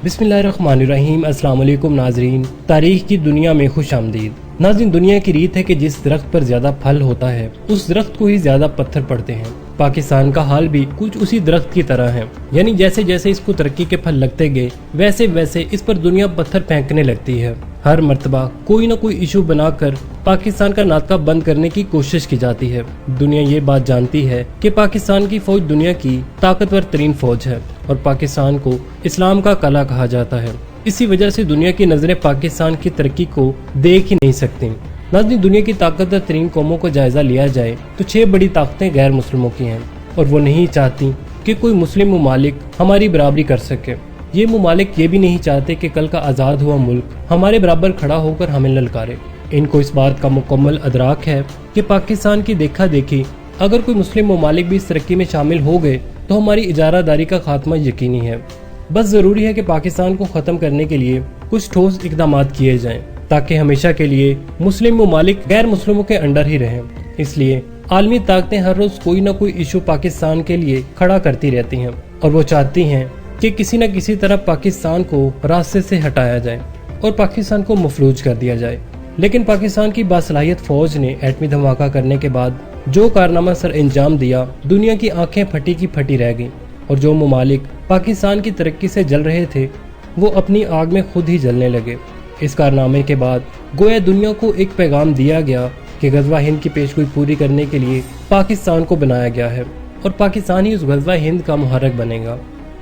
बिस्मिल्लाहिर्रहमानिर्रहीम। अस्सलाम वालेकुम नाजरीन, तारीख की दुनिया में खुश आमदीद। नाज़रीन, दुनिया की रीत है कि जिस दरख्त पर ज्यादा फल होता है उस दरख्त को ही ज्यादा पत्थर पड़ते हैं। पाकिस्तान का हाल भी कुछ उसी दरख्त की तरह है, यानी जैसे जैसे इसको तरक्की के फल लगते गए वैसे वैसे इस पर दुनिया पत्थर फेंकने लगती है। हर मर्तबा कोई न कोई इशू बनाकर पाकिस्तान का नाता बंद करने की कोशिश की जाती है। दुनिया ये बात जानती है कि पाकिस्तान की फौज दुनिया की ताकतवर तरीन फौज है और पाकिस्तान को इस्लाम का कला कहा जाता है। इसी वजह से दुनिया की नजरें पाकिस्तान की तरक्की को देख ही नहीं सकती। नाज़रीन, दुनिया की ताकतवर तरीन कौमों को जायजा लिया जाए तो 6 बड़ी ताकतें गैर मुस्लिमों की हैं और वो नहीं चाहती कि कोई मुस्लिम ममालिक हमारी बराबरी कर सके। ये ममालिक ये भी नहीं चाहते कि कल का आज़ाद हुआ मुल्क हमारे बराबर खड़ा होकर हमें ललकारे। इनको इस बात का मुकम्मल अदराक है कि पाकिस्तान की देखा देखी अगर कोई मुस्लिम ममालिक भी इस तरक्की में शामिल हो गए तो हमारी इजारादारी का खात्मा यकीनी है। बस जरूरी है कि पाकिस्तान को ख़त्म करने के लिए कुछ ठोस इकदाम किए जाएं ताकि हमेशा के लिए मुस्लिम ममालिक गैर मुस्लिमों के अंडर ही रहें। इसलिए आलमी ताकतें हर रोज कोई न कोई इशू पाकिस्तान के लिए खड़ा करती रहती हैं और वो चाहती हैं कि किसी न किसी तरह पाकिस्तान को रास्ते से हटाया जाए और पाकिस्तान को मफलूज कर दिया जाए। लेकिन पाकिस्तान की बासलाहियत फौज ने एटमी धमाका करने के बाद जो कारनामा सर अंजाम दिया, दुनिया की आंखें फटी की फटी रह गईं और जो ममालिक पाकिस्तान की तरक्की से जल रहे थे वो अपनी आग में खुद ही जलने लगे। इस कारनामे के बाद गोया दुनिया को एक पैगाम दिया गया कि गज़वा हिंद की पेशगोई पूरी करने के लिए पाकिस्तान को बनाया गया है और पाकिस्तान ही उस गज़वा हिंद का मुहर्रिक बनेगा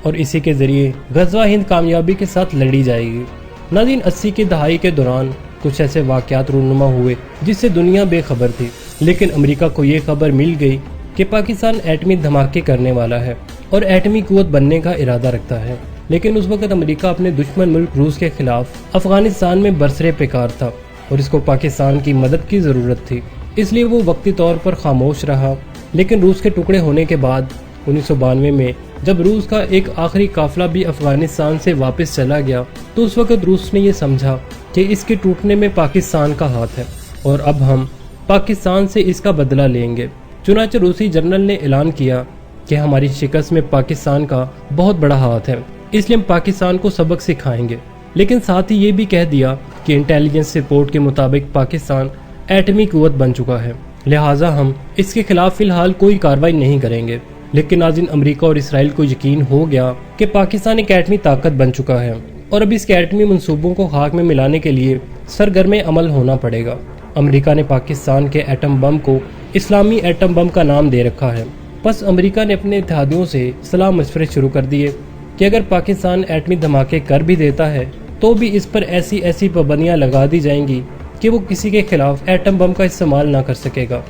और इसी के जरिए गज़वा हिंद कामयाबी के साथ लड़ी जाएगी। नाज़रीन, 80 की दहाई के दौरान कुछ ऐसे वाक़यात रूनुमा हुए जिससे दुनिया बेखबर थी, लेकिन अमेरिका को ये खबर मिल गई कि पाकिस्तान एटमी धमाके करने वाला है और एटमी कुव्वत बनने का इरादा रखता है। लेकिन उस वक्त अमेरिका अपने दुश्मन मुल्क रूस के खिलाफ अफगानिस्तान में बरसरे पेकार था और इसको पाकिस्तान की मदद की ज़रूरत थी, इसलिए वो वक्ती तौर पर खामोश रहा। लेकिन रूस के टुकड़े होने के बाद 1992 में जब रूस का एक आखिरी काफिला भी अफगानिस्तान से वापस चला गया तो उस वक्त रूस ने ये समझा कि इसके टूटने में पाकिस्तान का हाथ है और अब हम पाकिस्तान से इसका बदला लेंगे। चुनांचे रूसी जनरल ने ऐलान किया कि हमारी शिकस्त में पाकिस्तान का बहुत बड़ा हाथ है, इसलिए हम पाकिस्तान को सबक सिखाएंगे। लेकिन साथ ही ये भी कह दिया कि इंटेलिजेंस रिपोर्ट के मुताबिक पाकिस्तान एटमी कुव्वत बन चुका है, लिहाजा हम इसके खिलाफ फिलहाल कोई कार्रवाई नहीं करेंगे। लेकिन नाज़रीन, अमेरिका और इसराइल को यकीन हो गया कि पाकिस्तान एक एटमी ताकत बन चुका है और अब इसके एटमी मंसूबों को खाक में मिलाने के लिए सरगर्म अमल होना पड़ेगा। अमेरिका ने पाकिस्तान के एटम बम को इस्लामी एटम बम का नाम दे रखा है। बस अमेरिका ने अपने इत्तेहादियों से सलाह मशवरे शुरू कर दिए कि अगर पाकिस्तान एटमी धमाके कर भी देता है तो भी इस पर ऐसी ऐसी पाबंदियां लगा दी जाएंगी कि वो किसी के खिलाफ एटम बम का इस्तेमाल ना कर सकेगा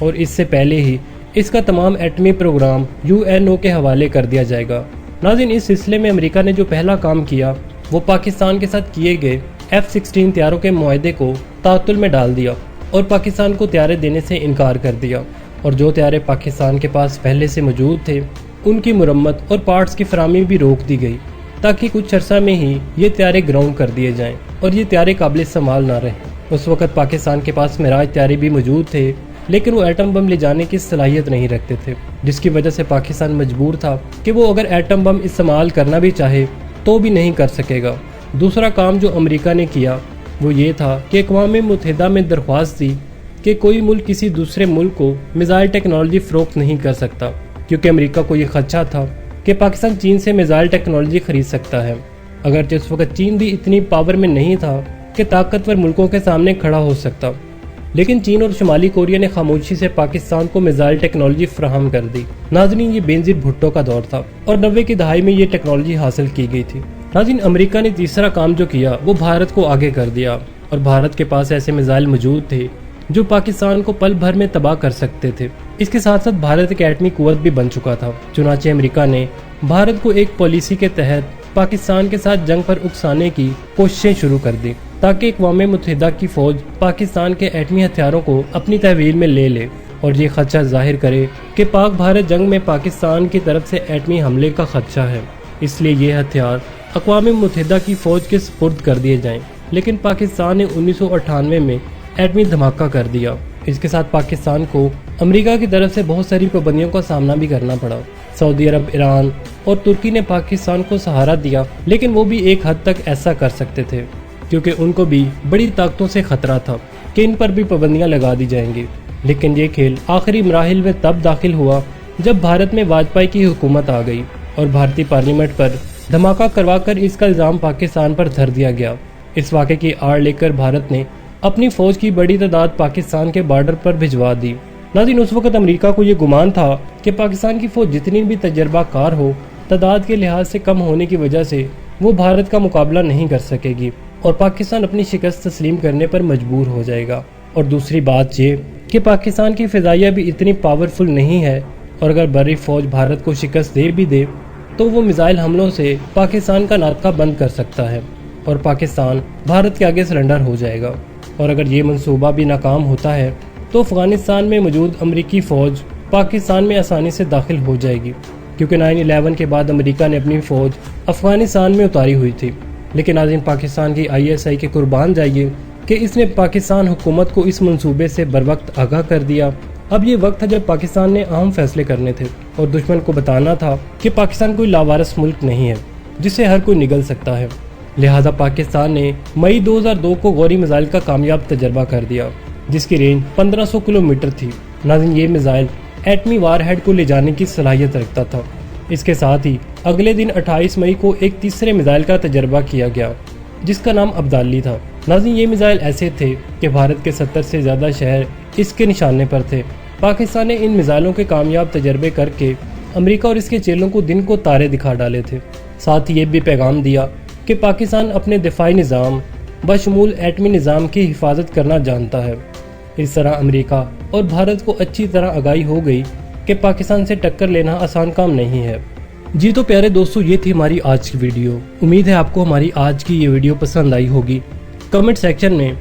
और इससे पहले ही इसका तमाम एटमी प्रोग्राम UNO के हवाले कर दिया जाएगा। नाज़रीन, इस सिलसिले में अमेरिका ने जो पहला काम किया वो पाकिस्तान के साथ किए गए F-16 त्यारों के मुआहदे को तातुल में डाल दिया और पाकिस्तान को त्यारे देने से इनकार कर दिया और जो त्यारे पाकिस्तान के पास पहले से मौजूद थे उनकी मुरम्मत और पार्ट्स की फराहमी भी रोक दी गई ताकि कुछ अर्सा में ही ये त्यारे ग्राउंड कर दिए जाएं और ये त्यारे काबिल इस्तेमाल ना रहें। उस वक्त पाकिस्तान के पास मिराज त्यारे भी मौजूद थे, लेकिन वो एटम बम ले जाने की सलाहियत नहीं रखते थे, जिसकी वजह से पाकिस्तान मजबूर था कि वो अगर एटम बम इस्तेमाल करना भी चाहे तो भी नहीं कर सकेगा। दूसरा काम जो अमेरिका ने किया वो ये था कि अक़वाम मुत्तहिदा में दरख्वास्त दी कि कोई मुल्क किसी दूसरे मुल्क को मिसाइल टेक्नोलॉजी फ़रोख्त नहीं कर सकता, क्योंकि अमेरिका को ये खदशा था कि पाकिस्तान चीन से मिसाइल टेक्नोलॉजी खरीद सकता है। अगरचे उस वक्त चीन भी इतनी पावर में नहीं था कि ताकतवर मुल्कों के सामने खड़ा हो सकता, लेकिन चीन और शुमाली कोरिया ने खामोशी से पाकिस्तान को मिसाइल टेक्नोलॉजी फराहम कर दी। नाज़रीन, ये बेनज़ीर भुट्टो का दौर था और 90 की दहाई में ये टेक्नोलॉजी हासिल की गई थी। नाज़रीन, अमेरिका ने तीसरा काम जो किया वो भारत को आगे कर दिया और भारत के पास ऐसे मिसाइल मौजूद थे जो पाकिस्तान को पल भर में तबाह कर सकते थे। इसके साथ साथ भारत एक एटमी कुव्वत भी बन चुका था। चुनांचे अमेरिका ने भारत को एक पॉलिसी के तहत पाकिस्तान के साथ जंग पर उकसाने की कोशिशें शुरू कर दी ताकि अक़वाम मुत्तहिदा की फौज पाकिस्तान के एटमी हथियारों को अपनी तहवील में ले ले और ये खदशा जाहिर करे कि पाक भारत जंग में पाकिस्तान की तरफ से एटमी हमले का खदशा है, इसलिए ये हथियार अक़वाम मुत्तहिदा की फौज के सुपुर्द कर दिए जाएं। लेकिन पाकिस्तान ने 1998 में एटमी धमाका कर दिया। اس کے ساتھ پاکستان کو امریکہ کی طرف سے بہت ساری پابندیوں کا سامنا بھی کرنا پڑا۔ سعودی عرب، ایران اور ترکی نے پاکستان کو سہارا دیا، لیکن وہ بھی ایک حد تک ایسا کر سکتے تھے کیونکہ ان کو بھی بڑی طاقتوں سے خطرہ تھا کہ ان پر بھی پابندیاں لگا دی جائیں گی۔ لیکن یہ کھیل آخری مراحل میں تب داخل ہوا جب بھارت میں واجپئی کی حکومت آ گئی اور بھارتی پارلیمنٹ پر دھماکہ کروا کر اس کا الزام پاکستان پر دھر دیا گیا۔ اس واقعے کی آڑ لے کر بھارت نے اپنی فوج کی بڑی تعداد پاکستان کے بارڈر پر بھجوا دی۔ ناظرین، اس وقت امریکہ کو یہ گمان تھا کہ پاکستان کی فوج جتنی بھی تجربہ کار ہو، تعداد کے لحاظ سے کم ہونے کی وجہ سے وہ بھارت کا مقابلہ نہیں کر سکے گی اور پاکستان اپنی شکست تسلیم کرنے پر مجبور ہو جائے گا۔ اور دوسری بات یہ کہ پاکستان کی فضائیہ بھی اتنی پاورفل نہیں ہے، اور اگر بری فوج بھارت کو شکست دے بھی دے تو وہ میزائل حملوں سے پاکستان کا ناطقہ بند کر سکتا ہے اور پاکستان بھارت کے آگے سرنڈر ہو جائے گا۔ اور اگر یہ منصوبہ بھی ناکام ہوتا ہے تو افغانستان میں موجود امریکی فوج پاکستان میں آسانی سے داخل ہو جائے گی، کیونکہ 9/11 کے بعد امریکہ نے اپنی فوج افغانستان میں اتاری ہوئی تھی۔ لیکن ناظرین، پاکستان کی ISI کے قربان جائیے کہ اس نے پاکستان حکومت کو اس منصوبے سے بروقت آگاہ کر دیا۔ اب یہ وقت ہے جب پاکستان نے اہم فیصلے کرنے تھے اور دشمن کو بتانا تھا کہ پاکستان کوئی لاوارث ملک نہیں ہے جس سے ہر کوئی نگل سکتا ہے۔ لہٰذا پاکستان نے مئی 2002 کو غوری میزائل کا کامیاب تجربہ کر دیا، جس کی رینج 1500 کلومیٹر تھی۔ ناظرین، یہ میزائل ایٹمی وار ہیڈ کو لے جانے کی صلاحیت رکھتا تھا۔ اس کے ساتھ ہی اگلے دن 28 مئی کو ایک تیسرے میزائل کا تجربہ کیا گیا جس کا نام عبدالی تھا۔ ناظرین، یہ میزائل ایسے تھے کہ بھارت کے 70 سے زیادہ شہر اس کے نشانے پر تھے۔ پاکستان نے ان میزائلوں کے کامیاب تجربے کر کے امریکہ اور اس کے چیلوں کو دن کو تارے دکھا ڈالے تھے۔ ساتھ ہی یہ بھی پیغام دیا کہ پاکستان اپنے دفاعی نظام بشمول ایٹمی نظام کی حفاظت کرنا جانتا ہے۔ اس طرح امریکہ اور بھارت کو اچھی طرح آگاہی ہو گئی کہ پاکستان سے ٹکر لینا آسان کام نہیں ہے۔ جی تو پیارے دوستو، یہ تھی ہماری آج کی ویڈیو۔ امید ہے آپ کو ہماری آج کی یہ ویڈیو پسند آئی ہوگی۔ کمنٹ سیکشن میں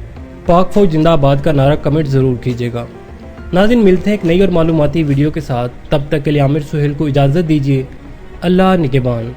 پاک فوج زندہ آباد کا نعرہ کمنٹ ضرور کیجیے گا۔ ناظرین، ملتے ہیں ایک نئی اور معلوماتی ویڈیو کے ساتھ، تب تک کے لیے عامر سہیل کو اجازت دیجیے۔ اللہ نگہبان۔